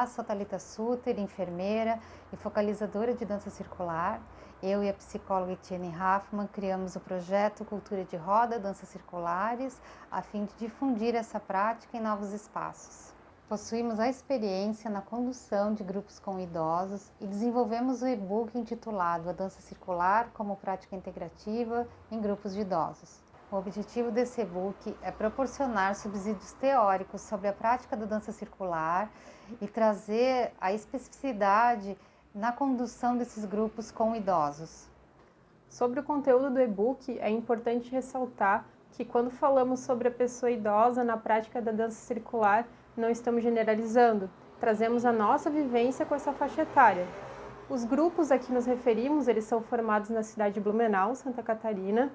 Olá, sou Thalita Suter, enfermeira e focalizadora de dança circular. Eu e a psicóloga Etienne Raffman criamos o projeto Cultura de Roda, Danças Circulares, a fim de difundir essa prática em novos espaços. Possuímos a experiência na condução de grupos com idosos e desenvolvemos o e-book intitulado A Dança Circular como Prática Integrativa em Grupos de Idosos. O objetivo desse e-book é proporcionar subsídios teóricos sobre a prática da dança circular e trazer a especificidade na condução desses grupos com idosos. Sobre o conteúdo do e-book, é importante ressaltar que quando falamos sobre a pessoa idosa na prática da dança circular, não estamos generalizando, trazemos a nossa vivência com essa faixa etária. Os grupos a que nos referimos, eles são formados na cidade de Blumenau, Santa Catarina,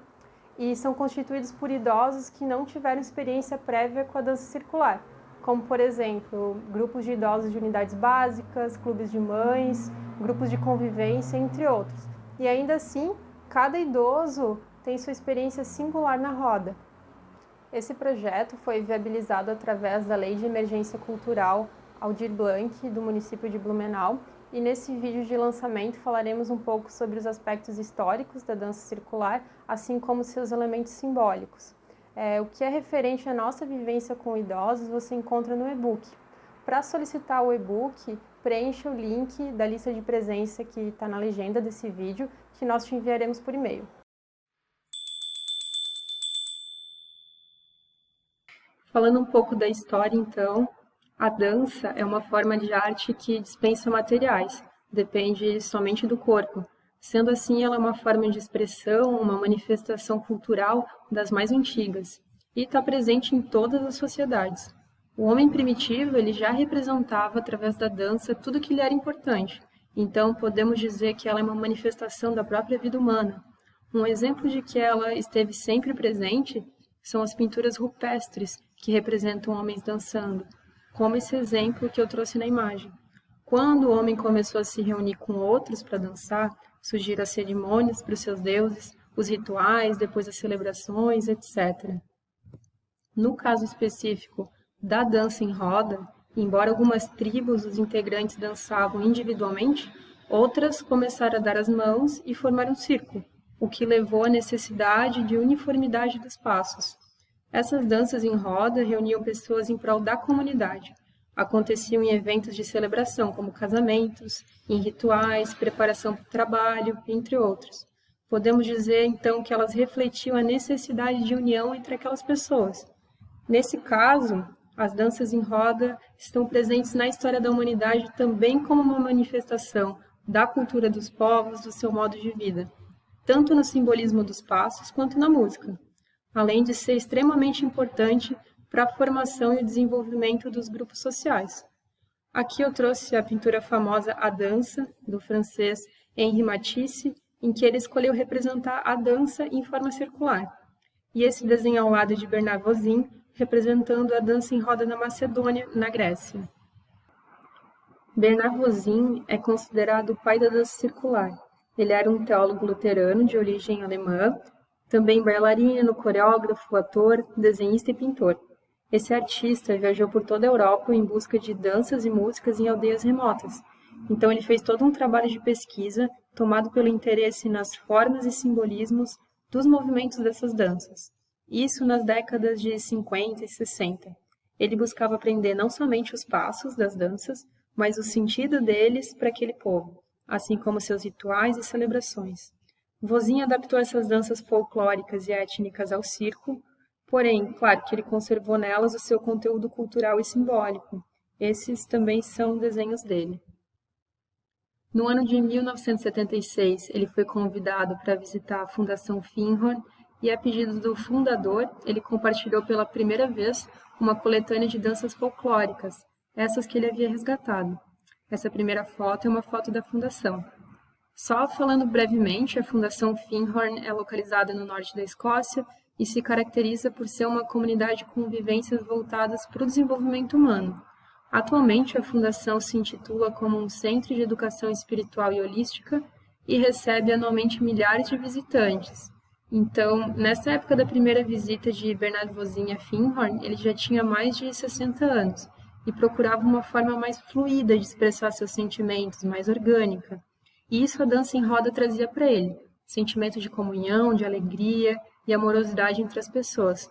e são constituídos por idosos que não tiveram experiência prévia com a dança circular, como, por exemplo, grupos de idosos de unidades básicas, clubes de mães, grupos de convivência, entre outros. E ainda assim, cada idoso tem sua experiência singular na roda. Esse projeto foi viabilizado através da Lei de Emergência Cultural Aldir Blanc, do município de Blumenau, e nesse vídeo de lançamento falaremos um pouco sobre os aspectos históricos da dança circular, assim como seus elementos simbólicos. O que é referente à nossa vivência com idosos você encontra no e-book. Para solicitar o e-book, preencha o link da lista de presença que está na legenda desse vídeo, que nós te enviaremos por e-mail. Falando um pouco da história, então, a dança é uma forma de arte que dispensa materiais, depende somente do corpo. Sendo assim, ela é uma forma de expressão, uma manifestação cultural das mais antigas, e está presente em todas as sociedades. O homem primitivo ele já representava, através da dança, tudo que lhe era importante. Então, podemos dizer que ela é uma manifestação da própria vida humana. Um exemplo de que ela esteve sempre presente são as pinturas rupestres, que representam homens dançando, como esse exemplo que eu trouxe na imagem. Quando o homem começou a se reunir com outros para dançar, surgiram as cerimônias para os seus deuses, os rituais, depois as celebrações, etc. No caso específico da dança em roda, embora algumas tribos os integrantes dançavam individualmente, outras começaram a dar as mãos e formar um círculo, o que levou à necessidade de uniformidade dos passos. Essas danças em roda reuniam pessoas em prol da comunidade. Aconteciam em eventos de celebração, como casamentos, em rituais, preparação para o trabalho, entre outros. Podemos dizer, então, que elas refletiam a necessidade de união entre aquelas pessoas. Nesse caso, as danças em roda estão presentes na história da humanidade também como uma manifestação da cultura dos povos, do seu modo de vida, tanto no simbolismo dos passos quanto na música, além de ser extremamente importante para a formação e o desenvolvimento dos grupos sociais. Aqui eu trouxe a pintura famosa A Dança, do francês Henri Matisse, em que ele escolheu representar a dança em forma circular, e esse desenho ao lado de Bernard Vosin, representando a dança em roda na Macedônia, na Grécia. Bernard Vosin é considerado o pai da dança circular. Ele era um teólogo luterano de origem alemã, também bailarino, coreógrafo, ator, desenhista e pintor. Esse artista viajou por toda a Europa em busca de danças e músicas em aldeias remotas. Então ele fez todo um trabalho de pesquisa, tomado pelo interesse nas formas e simbolismos dos movimentos dessas danças. Isso nas décadas de 50 e 60. Ele buscava aprender não somente os passos das danças, mas o sentido deles para aquele povo, assim como seus rituais e celebrações. Vosin adaptou essas danças folclóricas e étnicas ao circo, porém, claro que ele conservou nelas o seu conteúdo cultural e simbólico. Esses também são desenhos dele. No ano de 1976, ele foi convidado para visitar a Fundação Findhorn e, a pedido do fundador, ele compartilhou pela primeira vez uma coletânea de danças folclóricas, essas que ele havia resgatado. Essa primeira foto é uma foto da fundação. Só falando brevemente, a Fundação Findhorn é localizada no norte da Escócia e se caracteriza por ser uma comunidade com vivências voltadas para o desenvolvimento humano. Atualmente, a Fundação se intitula como um centro de educação espiritual e holística e recebe anualmente milhares de visitantes. Então, nessa época da primeira visita de Bernard Vosin a Findhorn, ele já tinha mais de 60 anos e procurava uma forma mais fluida de expressar seus sentimentos, mais orgânica. E isso a dança em roda trazia para ele, sentimento de comunhão, de alegria e amorosidade entre as pessoas.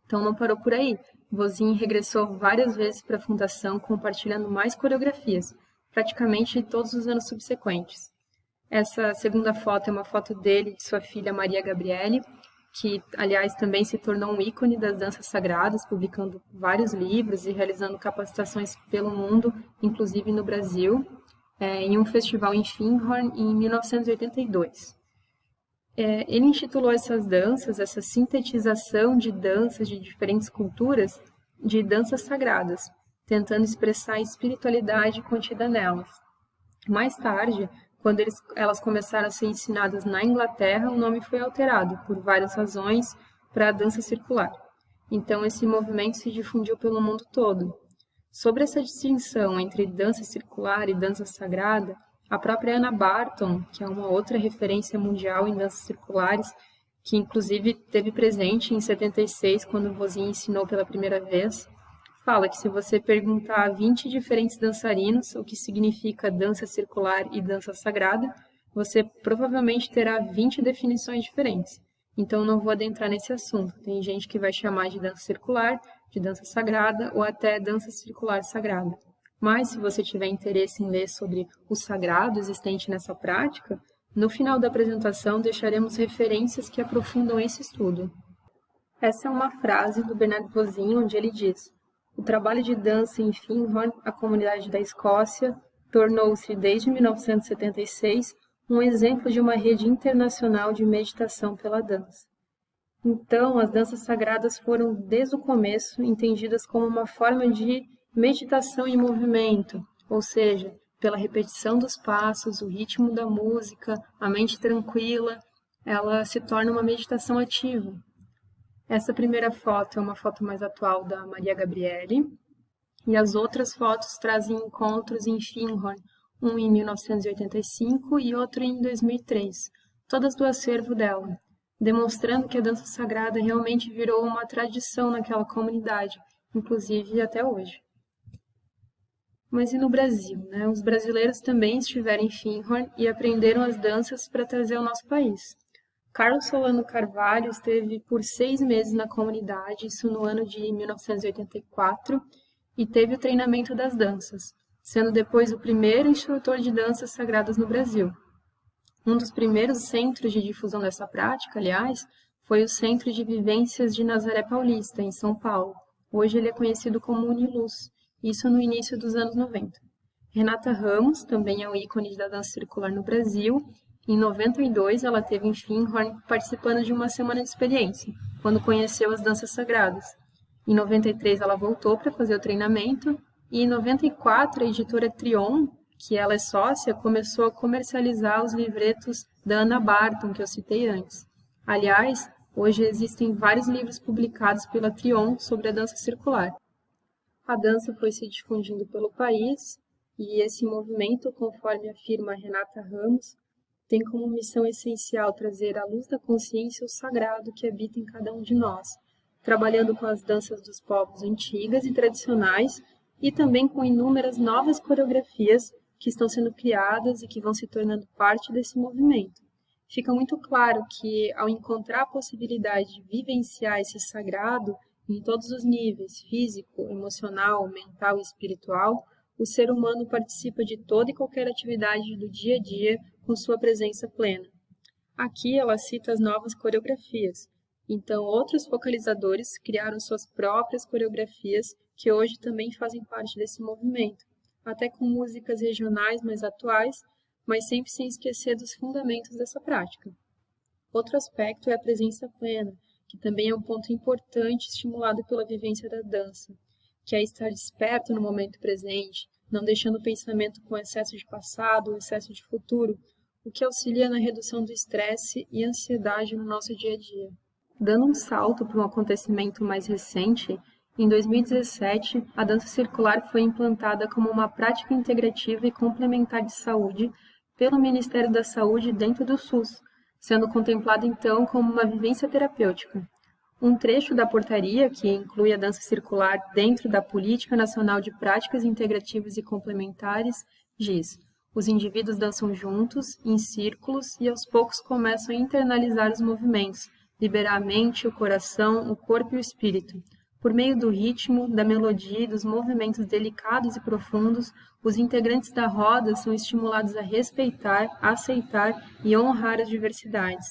Então não parou por aí. Vozinho regressou várias vezes para a fundação, compartilhando mais coreografias, praticamente todos os anos subsequentes. Essa segunda foto é uma foto dele e de sua filha Maria Gabriele, que, aliás, também se tornou um ícone das danças sagradas, publicando vários livros e realizando capacitações pelo mundo, inclusive no Brasil, em um festival em Findhorn, em 1982. Ele intitulou essas danças, essa sintetização de danças de diferentes culturas, de danças sagradas, tentando expressar a espiritualidade contida nelas. Mais tarde, quando elas começaram a ser ensinadas na Inglaterra, o nome foi alterado, por várias razões, para a dança circular. Então, esse movimento se difundiu pelo mundo todo. Sobre essa distinção entre dança circular e dança sagrada, a própria Anna Barton, que é uma outra referência mundial em danças circulares, que inclusive esteve presente em 76, quando Vozinha ensinou pela primeira vez, fala que se você perguntar a 20 diferentes dançarinos o que significa dança circular e dança sagrada, você provavelmente terá 20 definições diferentes. Então não vou adentrar nesse assunto. Tem gente que vai chamar de dança circular, de dança sagrada ou até dança circular sagrada. Mas se você tiver interesse em ler sobre o sagrado existente nessa prática, no final da apresentação deixaremos referências que aprofundam esse estudo. Essa é uma frase do Bernard Vozinha, onde ele diz: o trabalho de dança em Findhorn, a comunidade da Escócia, tornou-se, desde 1976, um exemplo de uma rede internacional de meditação pela dança. Então, as danças sagradas foram, desde o começo, entendidas como uma forma de meditação em movimento, ou seja, pela repetição dos passos, o ritmo da música, a mente tranquila, ela se torna uma meditação ativa. Essa primeira foto é uma foto mais atual da Maria Gabriele, e as outras fotos trazem encontros em Findhorn, um em 1985 e outro em 2003, todas do acervo dela, demonstrando que a dança sagrada realmente virou uma tradição naquela comunidade, inclusive até hoje. Mas e no Brasil, né? Os brasileiros também estiveram em Findhorn e aprenderam as danças para trazer ao nosso país. Carlos Solano Carvalho esteve por 6 meses na comunidade, isso no ano de 1984, e teve o treinamento das danças, sendo depois o primeiro instrutor de danças sagradas no Brasil. Um dos primeiros centros de difusão dessa prática, aliás, foi o Centro de Vivências de Nazaré Paulista, em São Paulo. Hoje ele é conhecido como Uniluz, isso no início dos anos 90. Renata Ramos também é um ícone da dança circular no Brasil. Em 92, ela teve em Findhorn participando de uma semana de experiência, quando conheceu as danças sagradas. Em 93, ela voltou para fazer o treinamento, e em 94, a editora Trion, que ela é sócia, começou a comercializar os livretos da Anna Barton, que eu citei antes. Aliás, hoje existem vários livros publicados pela Trion sobre a dança circular. A dança foi se difundindo pelo país, e esse movimento, conforme afirma Renata Ramos, tem como missão essencial trazer à luz da consciência o sagrado que habita em cada um de nós, trabalhando com as danças dos povos antigas e tradicionais e também com inúmeras novas coreografias que estão sendo criadas e que vão se tornando parte desse movimento. Fica muito claro que, ao encontrar a possibilidade de vivenciar esse sagrado em todos os níveis, físico, emocional, mental e espiritual, o ser humano participa de toda e qualquer atividade do dia a dia com sua presença plena. Aqui ela cita as novas coreografias. Então, outros focalizadores criaram suas próprias coreografias que hoje também fazem parte desse movimento, até com músicas regionais mais atuais, mas sempre sem esquecer dos fundamentos dessa prática. Outro aspecto é a presença plena, que também é um ponto importante estimulado pela vivência da dança, que é estar desperto no momento presente, não deixando o pensamento com excesso de passado ou excesso de futuro, o que auxilia na redução do estresse e ansiedade no nosso dia a dia. Dando um salto para um acontecimento mais recente, em 2017, a dança circular foi implantada como uma prática integrativa e complementar de saúde pelo Ministério da Saúde dentro do SUS, sendo contemplada então como uma vivência terapêutica. Um trecho da portaria, que inclui a dança circular dentro da Política Nacional de Práticas Integrativas e Complementares, diz: os indivíduos dançam juntos, em círculos, e aos poucos começam a internalizar os movimentos, liberar a mente, o coração, o corpo e o espírito. Por meio do ritmo, da melodia e dos movimentos delicados e profundos, os integrantes da roda são estimulados a respeitar, aceitar e honrar as diversidades.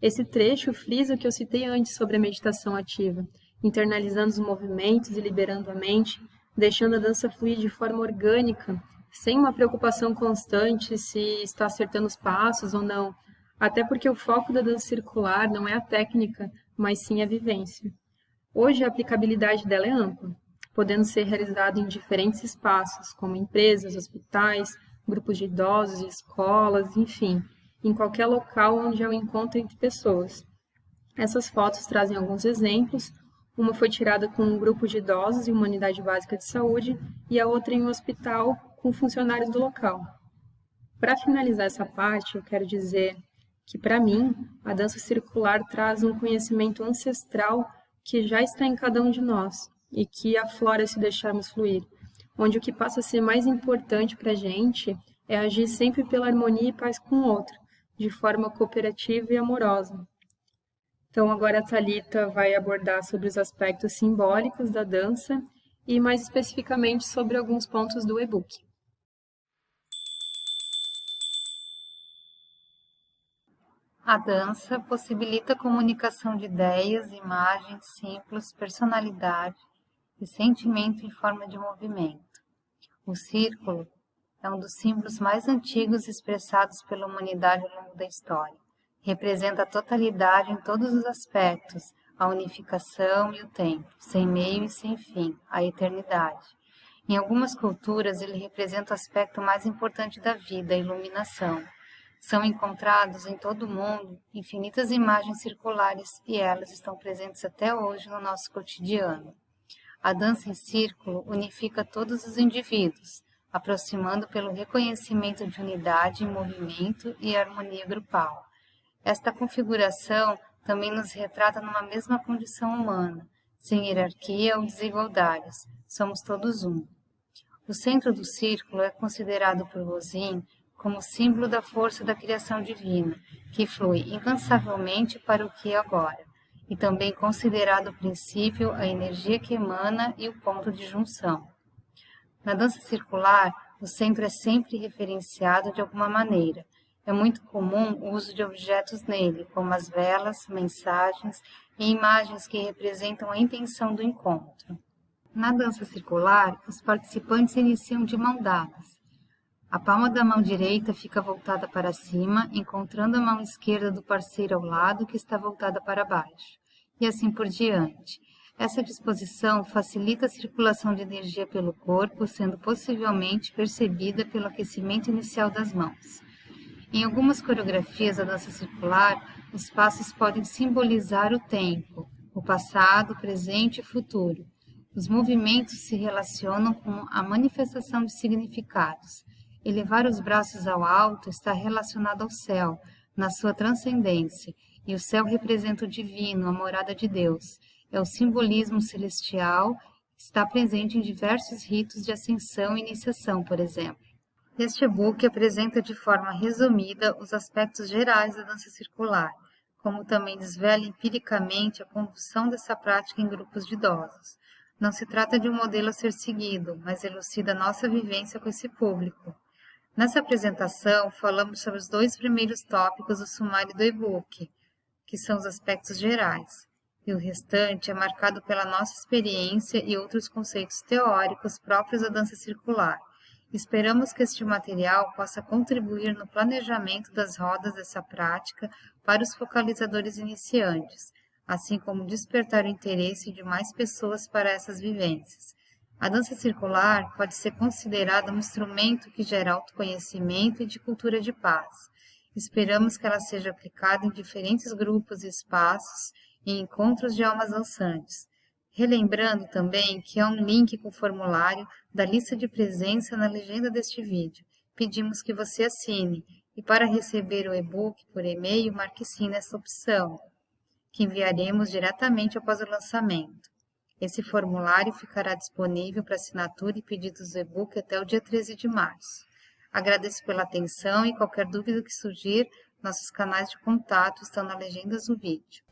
Esse trecho frisa o que eu citei antes sobre a meditação ativa, internalizando os movimentos e liberando a mente, deixando a dança fluir de forma orgânica, sem uma preocupação constante se está acertando os passos ou não, até porque o foco da dança circular não é a técnica, mas sim a vivência. Hoje, a aplicabilidade dela é ampla, podendo ser realizada em diferentes espaços, como empresas, hospitais, grupos de idosos, escolas, enfim, em qualquer local onde há um encontro entre pessoas. Essas fotos trazem alguns exemplos. Uma foi tirada com um grupo de idosos em uma unidade básica de saúde e a outra em um hospital com funcionários do local. Para finalizar essa parte, eu quero dizer que, para mim, a dança circular traz um conhecimento ancestral que já está em cada um de nós e que aflora se deixarmos fluir, onde o que passa a ser mais importante para a gente é agir sempre pela harmonia e paz com o outro, de forma cooperativa e amorosa. Então, agora a Thalita vai abordar sobre os aspectos simbólicos da dança e, mais especificamente, sobre alguns pontos do e-book. A dança possibilita a comunicação de ideias, imagens, símbolos, personalidade e sentimento em forma de movimento. O círculo é um dos símbolos mais antigos expressados pela humanidade ao longo da história. Representa a totalidade em todos os aspectos, a unificação e o tempo, sem meio e sem fim, a eternidade. Em algumas culturas, ele representa o aspecto mais importante da vida, a iluminação. São encontrados em todo o mundo infinitas imagens circulares e elas estão presentes até hoje no nosso cotidiano. A dança em círculo unifica todos os indivíduos, aproximando pelo reconhecimento de unidade em movimento e harmonia grupal. Esta configuração também nos retrata numa mesma condição humana, sem hierarquia ou desigualdades, somos todos um. O centro do círculo é considerado por Rosin como símbolo da força da criação divina, que flui incansavelmente para o que é agora, e também considerado o princípio, a energia que emana e o ponto de junção. Na dança circular, o centro é sempre referenciado de alguma maneira. É muito comum o uso de objetos nele, como as velas, mensagens e imagens que representam a intenção do encontro. Na dança circular, os participantes iniciam de mão dadas. A palma da mão direita fica voltada para cima, encontrando a mão esquerda do parceiro ao lado, que está voltada para baixo, e assim por diante. Essa disposição facilita a circulação de energia pelo corpo, sendo possivelmente percebida pelo aquecimento inicial das mãos. Em algumas coreografias da dança circular, os passos podem simbolizar o tempo, o passado, o presente e o futuro. Os movimentos se relacionam com a manifestação de significados. Elevar os braços ao alto está relacionado ao céu, na sua transcendência, e o céu representa o divino, a morada de Deus. É o simbolismo celestial, está presente em diversos ritos de ascensão e iniciação, por exemplo. Este e-book apresenta de forma resumida os aspectos gerais da dança circular, como também desvela empiricamente a condução dessa prática em grupos de idosos. Não se trata de um modelo a ser seguido, mas elucida a nossa vivência com esse público. Nessa apresentação, falamos sobre os 2 primeiros tópicos do sumário do e-book, que são os aspectos gerais, e o restante é marcado pela nossa experiência e outros conceitos teóricos próprios da dança circular. Esperamos que este material possa contribuir no planejamento das rodas dessa prática para os focalizadores iniciantes, assim como despertar o interesse de mais pessoas para essas vivências. A dança circular pode ser considerada um instrumento que gera autoconhecimento e de cultura de paz. Esperamos que ela seja aplicada em diferentes grupos e espaços e encontros de almas dançantes. Relembrando também que há um link com o formulário da lista de presença na legenda deste vídeo. Pedimos que você assine e para receber o e-book por e-mail, marque sim nessa opção. que enviaremos diretamente após o lançamento. Esse formulário ficará disponível para assinatura e pedidos do e-book até o dia 13 de março. Agradeço pela atenção e qualquer dúvida que surgir, nossos canais de contato estão nas legendas do vídeo.